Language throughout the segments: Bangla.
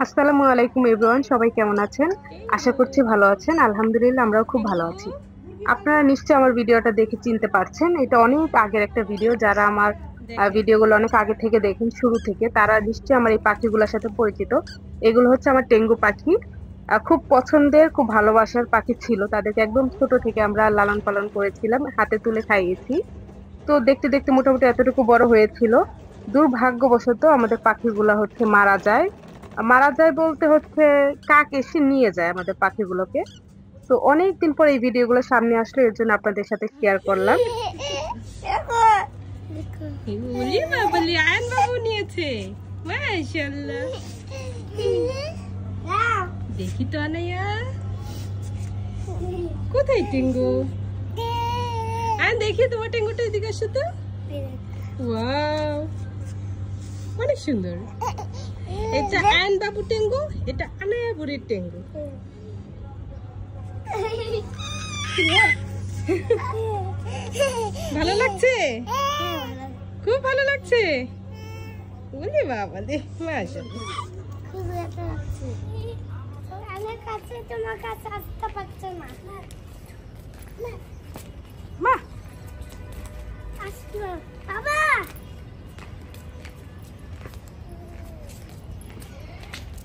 আসসালামু আলাইকুম এভরিওয়ান, সবাই কেমন আছেন? আশা করছি ভালো আছেন। আলহামদুলিল্লাহ আমরাও খুব ভালো আছি। আপনারা নিশ্চয়ই আমার ভিডিওটা দেখে চিনতে পারছেন। এটা অনেক আগের একটা ভিডিও। যারা আমার দেখেন ভিডিওগুলো অনেক আগে থেকে দেখেন, শুরু থেকে, তারা নিশ্চয়ই আমার এই পাখিগুলোর সাথে পরিচিত। এগুলো হচ্ছে আমার টেঙ্গু পাখি। খুব পছন্দের, খুব ভালোবাসার পাখি ছিল। তাদেরকে একদম ছোট থেকে আমরা লালন পালন করেছিলাম, হাতে তুলে খাইয়েছি। তো দেখতে দেখতে মোটামুটি এতটুকু বড় হয়েছিল। দুর্ভাগ্যবশত আমাদের পাখিগুলা হচ্ছে মারা যায়। মারা যায় বলতে হচ্ছে কাক এসে নিয়ে যায় আমাদের পাখিগুলোকে। তো অনেকদিন পর এই ভিডিওগুলো সামনে আসলো, এর জন্য আপনাদের সাথে শেয়ার করলাম। ওলি বাবা লিয়ান বাবু নিয়েছে মাশাআল্লাহ। দেখি তো আনাইয়া কোথায় টেঙ্গু? দেখি তোমার টেঙ্গুটা এদিকে আসো তো। ওয়াও, অনেক সুন্দর। এটা আয়ন বাবু টেঙ্গু, এটা আনায়া বুড়ির টেঙ্গু। ভালো লাগছে? খুব ভালো লাগছে। ওরে বাবা রে মাশাআল্লাহ। খুব ভালো লাগছে। আমার কাছে তোমার কাছে আসতে পারছে না। মা আসলো বাবা।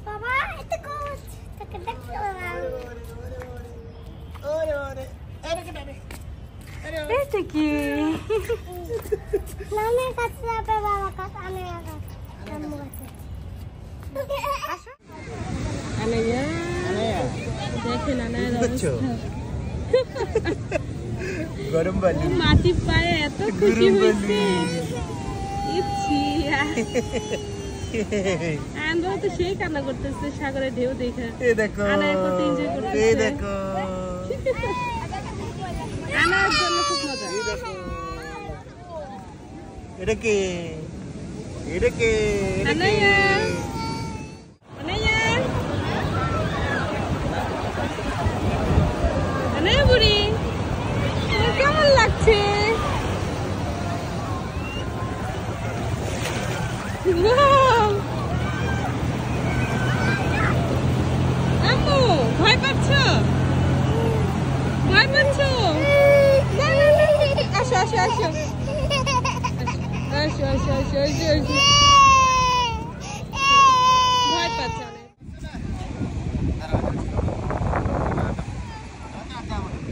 বাবা এটা কোচ তাকে দেখো। ওরে ওরে আরে কেটে এটা কি? নানের কাছে যাবে, বাবা কাছে আনার কাছে আম্মু কাছে। আনাইয়া দেখেন আনায়ার অবস্থা। গরম বালি মাটি পায়ে এত খুশি হয়েছে। ইচ্ছি আনন্দ তো সেই কান্না করতেছে সাগরের ঢেউ দেখে। এই দেখো, আনায় কত এনজয় করতেছে। এই দেখো, আনার জন্য খুব মজা। এই দেখো। এটা কে? এটা কে? এটা কে? আনাইয়া আনাইয়া আনাইয়া বুড়ি, তোমার কেমন লাগছে? Wow! আম্মু ভয় পাচ্ছ? ভয় পাচ্ছ? না, না, না, না। আসো আসো আসো আসো আসো আসো আসো আসো। ভয় পাচ্ছ অনেক।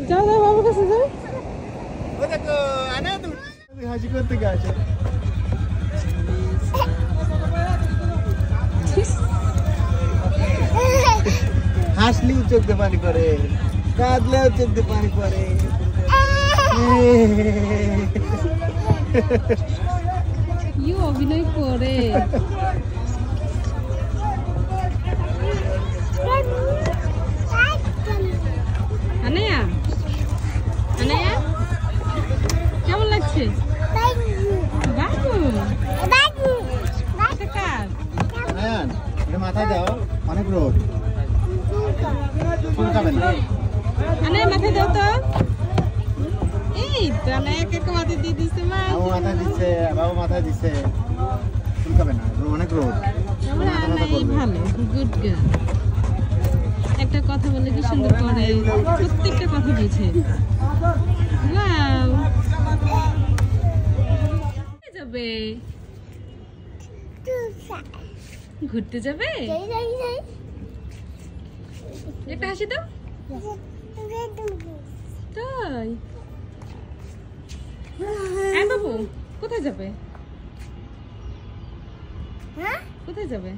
যাও যাও বাবুর কাছে যাও। ও দেখো, আনা তো হাসি করতে গেছে। হাসলেও চোখ দিয়ে পানি পড়ে, কাঁদলেও চোখ দিয়ে পানি পড়ে। কি অভিনয় করে। আনায়া আনায়া কেমন লাগছে? বাবু এটা কার? আয়ান, এটা মাথায় দাও, অনেক রোদ, চুলকাবে না। আনায়া মাথায় দাও তো। এই তো আনায়া কে মাথায় দিয়ে দিচ্ছে। মা বাবু মাথায় দিচ্ছে, বাবু মাথায় দিচ্ছে, চুলকাবে না, অনেক রোদ। আনাই ভালো, গুড গার্ল। একটা কথা বলে কি সুন্দর করে, প্রত্যেকটা কথা বুঝে। ওয়াও, যাবে ঘুরতে যাবে? একটা হাসি দাও। তাই আয় বাবু, কোথায় যাবে? হ্যাঁ, কোথায় যাবে?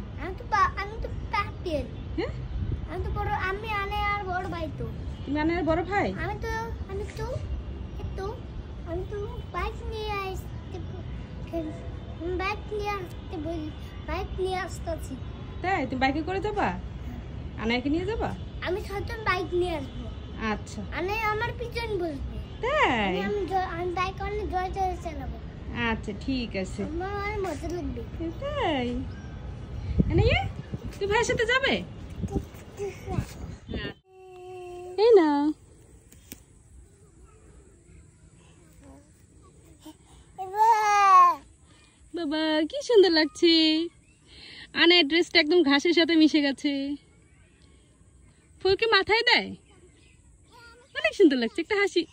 আমি তো প্যাকেট। হ্যাঁ, আমি তো বড়, আমি আনে আর বড় ভাই তো। তুমি আনার বড় ভাই? আমি তো একটু আমি তো বাইক নিয়ে আসতে, বাইক নিয়ে আসতে বলি, বাইক নিয়ে আসতেছি। তাই তুমি বাইকে করে যাবা? আনায়াকে নিয়ে যাবা? আমি সত্যি বাইক নিয়ে আসবো। আচ্ছা আনে আমার পিছন বসবে। তাই, আমি বাইক অনেক জয় জয় চালাবো। আচ্ছা ঠিক আছে। আমার মজা লাগবে। তাই আনাইয়া তুমি ভাইয়ের সাথে যাবে? এই না বাবা, কি সুন্দর লাগছে। আনে ড্রেসটা একদম ঘাসের সাথে মিশে গেছে। ফুলকে মাথায় দেয়, অনেক সুন্দর লাগছে। একটা হাসি।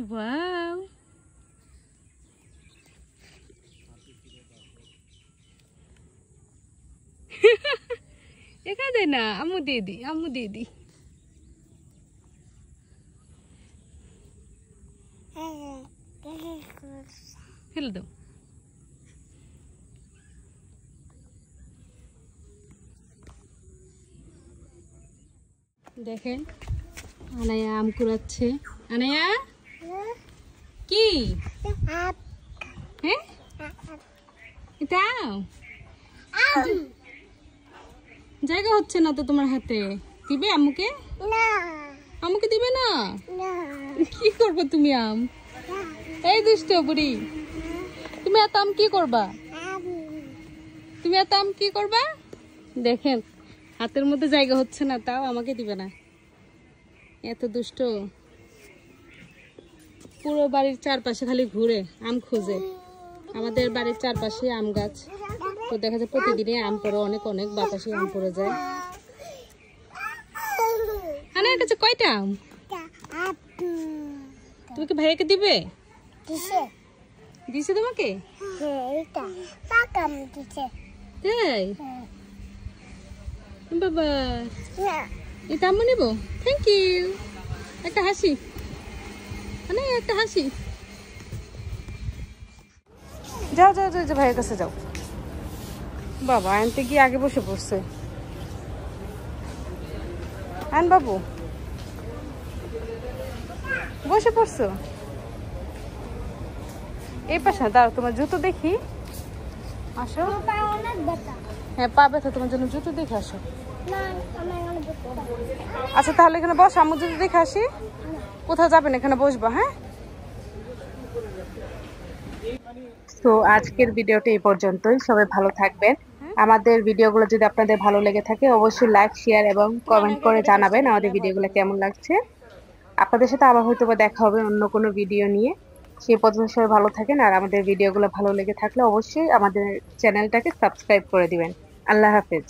ওয়াও, এখানে দেয় না, আম্মু দিয়ে দি, আম্মু দিয়ে দি। ফেলে দাও। দেখেন আনায়া আম কুড়াচ্ছে। আনায়া কি? হ্যাঁ এটা জায়গা হচ্ছে না তো তোমার হাতে, দিবে আম্মুকে? আম্মুকে দিবে না? কি করবো তুমি আম? এই দুষ্ট বুড়ি, তুমি এত আম কি করবা? তুমি এত আম কি করবা? দেখেন হাতের মধ্যে জায়গা হচ্ছে না, তাও আমাকে দিবে না। এত দুষ্ট, পুরো বাড়ির চারপাশে খালি ঘুরে আম খোঁজে। আমাদের বাড়ির চারপাশে আম গাছ, তো দেখা যায় প্রতিদিনই আম পড়ে, অনেক অনেক বাতাসে আম পড়ে যায়। আনার কাছে কয়টা আম? তুমি কি ভাইয়াকে দিবে? দিছে তোমাকে? তাই বাবা, এটা আম্মু নেবো। Thank you. একটা হাসি, মানে একটা হাসি। যাও যাও যাও, ভাইয়ের কাছে যাও। বাবা আনতে গিয়ে আগে বসে পড়ছে। আন বাবু, বসে পড়ছো? এই পাশে দাঁড়াও, তোমার জুতো দেখি। আসো। হ্যাঁ পা ব্যথা, তোমার জন্য জুতো দেখে আসো। আচ্ছা তাহলে এখানে বস, আম্মু জুতো দেখে আসি। কোথাও যাবেন, এখানে বসবো। হ্যাঁ, তো আজকের ভিডিওটা এই পর্যন্তই। সবাই ভালো থাকবেন। আমাদের ভিডিওগুলো যদি আপনাদের ভালো লেগে থাকে অবশ্যই লাইক, শেয়ার এবং কমেন্ট করে জানাবেন আমাদের ভিডিওগুলো কেমন লাগছে। আপনাদের সাথে আবার হয়তো দেখা হবে অন্য কোনো ভিডিও নিয়ে। সেই পর্যন্ত সবাই ভালো থাকেন, আর আমাদের ভিডিওগুলো ভালো লেগে থাকলে অবশ্যই আমাদের চ্যানেলটাকে সাবস্ক্রাইব করে দিবেন। আল্লাহ হাফেজ।